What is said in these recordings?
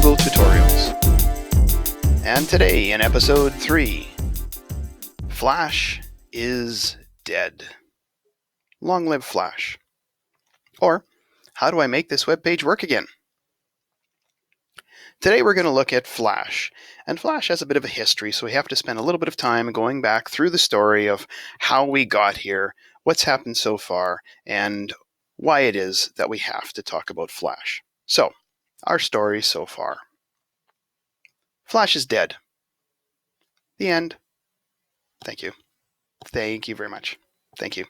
Google Tutorials. And today in episode 3, Flash is dead. Long live Flash. Or, how do I make this web page work again? Today we're going to look at Flash. And Flash has a bit of a history, so we have to spend a little bit of time going back through the story of how we got here, what's happened so far, and why it is that we have to talk about Flash. So, our story so far. Flash is dead. The end. Thank you. Thank you very much. Thank you.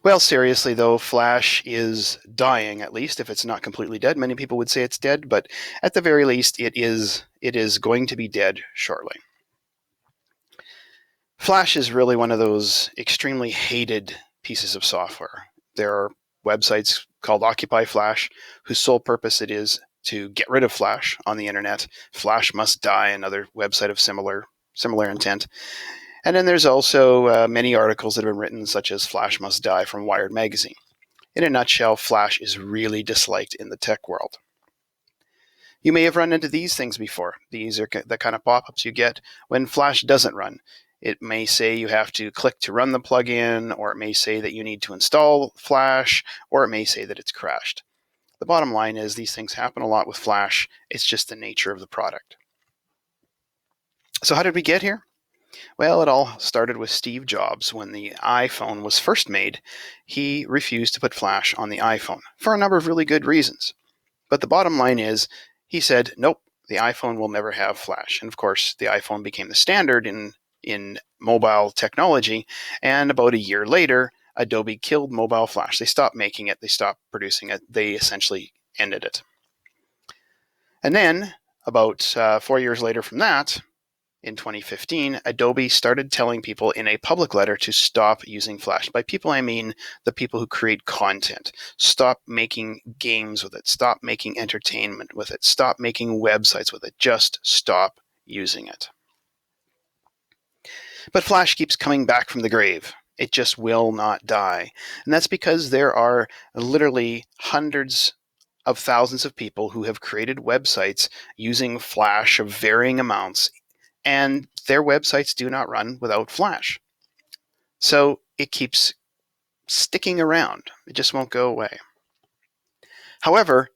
Well, seriously though, Flash is dying, at least, if it's not completely dead. Many people would say it's dead, but at the very least, it is going to be dead shortly. Flash is really one of those extremely hated pieces of software. There are websites called Occupy Flash, whose sole purpose it is to get rid of Flash on the internet. Flash must die, another website of similar intent. And then there's also many articles that have been written, such as Flash Must Die from Wired Magazine. In a nutshell, Flash is really disliked in the tech world. You may have run into these things before. These are the kind of pop-ups you get when Flash doesn't run. It may say you have to click to run the plugin, or it may say that you need to install Flash, or it may say that it's crashed. The bottom line is these things happen a lot with Flash. It's just the nature of the product. So how did we get here? Well, it all started with Steve Jobs. When the iPhone was first made, he refused to put Flash on the iPhone for a number of really good reasons. But the bottom line is, he said, nope, the iPhone will never have Flash. And of course, the iPhone became the standard in mobile technology. And about a year later, Adobe killed mobile Flash. They stopped making it. They stopped producing it. They essentially ended it. And then, about 4 years later from that, in 2015, Adobe started telling people in a public letter to stop using Flash. By people, I mean the people who create content. Stop making games with it. Stop making entertainment with it. Stop making websites with it. Just stop using it. But Flash keeps coming back from the grave. It just will not die. And that's because there are literally hundreds of thousands of people who have created websites using Flash of varying amounts, and their websites do not run without Flash. So it keeps sticking around. It just won't go away. However,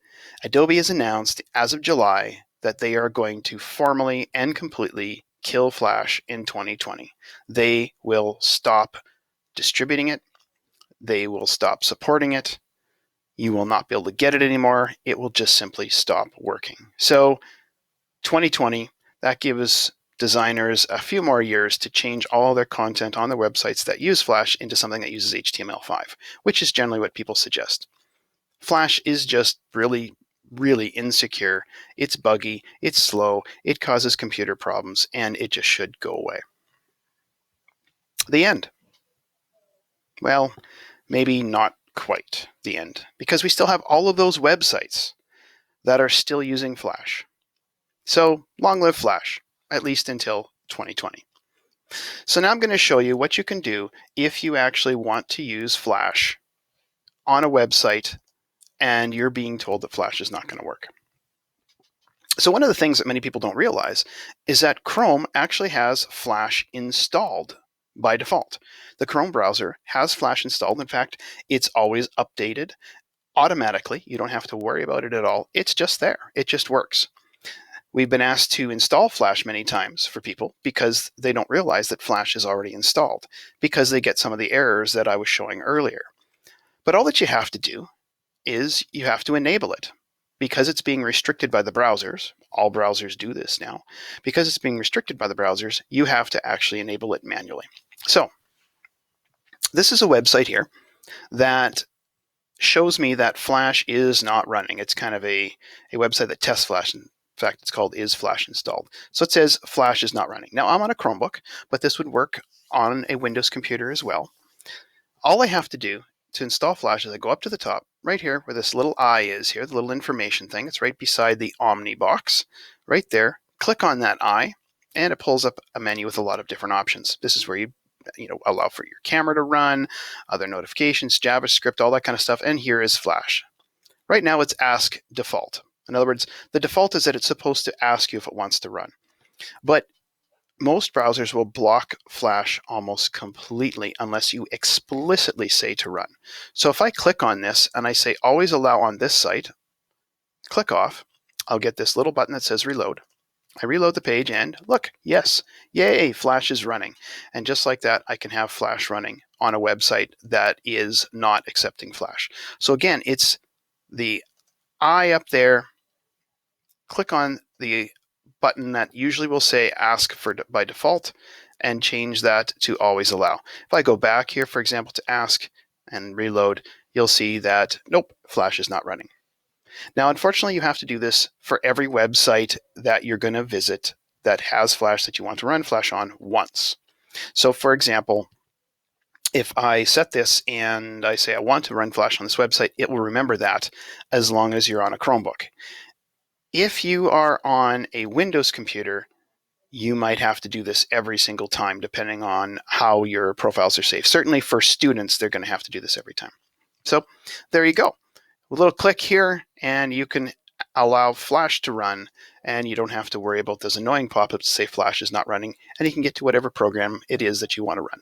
Adobe has announced as of July that they are going to formally and completely kill Flash in 2020. They will stop distributing it. They will stop supporting it. You will not be able to get it anymore. It will just simply stop working. So 2020, that gives designers a few more years to change all their content on their websites that use Flash into something that uses HTML5, which is generally what people suggest. Flash is just really, really insecure. It's buggy, it's slow, it causes computer problems, and it just should go away. The end. Well, maybe not quite the end, because we still have all of those websites that are still using Flash. So long live Flash, at least until 2020. So now I'm going to show you what you can do if you actually want to use Flash on a website and you're being told that Flash is not going to work. So one of the things that many people don't realize is that Chrome actually has Flash installed by default. The Chrome browser has Flash installed. In fact, it's always updated automatically. You don't have to worry about it at all. It's just there. It just works. We've been asked to install Flash many times for people because they don't realize that Flash is already installed, because they get some of the errors that I was showing earlier. But all that you have to do is you have to enable it. Because it's being restricted by the browsers, all browsers do this now, because it's being restricted by the browsers, you have to actually enable it manually. So this is a website here that shows me that Flash is not running. It's kind of a website that tests Flash. In fact, it's called Is Flash Installed? So it says Flash is not running. Now, I'm on a Chromebook, but this would work on a Windows computer as well. All I have to do to install Flash is I go up to the top, right here where this little I is here, the little information thing. It's right beside the Omni box, right there. Click on that I, and it pulls up a menu with a lot of different options. This is where you allow for your camera to run, other notifications, JavaScript, all that kind of stuff. And here is Flash. Right now it's Ask Default. In other words, the default is that it's supposed to ask you if it wants to run. But most browsers will block Flash almost completely unless you explicitly say to run. So if I click on this and I say always allow on this site, click off, I'll get this little button that says reload. I reload the page and look, yes, yay, Flash is running. And just like that, I can have Flash running on a website that is not accepting Flash. So again, it's the eye up there. Click on the button that usually will say ask for by default and change that to always allow. If I go back here, for example, to ask and reload, you'll see that nope, Flash is not running. Now, unfortunately, you have to do this for every website that you're going to visit that has Flash that you want to run Flash on once. So, for example, if I set this and I say I want to run Flash on this website, it will remember that as long as you're on a Chromebook. If you are on a Windows computer, you might have to do this every single time, depending on how your profiles are saved. Certainly for students, they're going to have to do this every time. So there you go. A little click here, and you can allow Flash to run, and you don't have to worry about those annoying pop-ups to say Flash is not running, and you can get to whatever program it is that you want to run.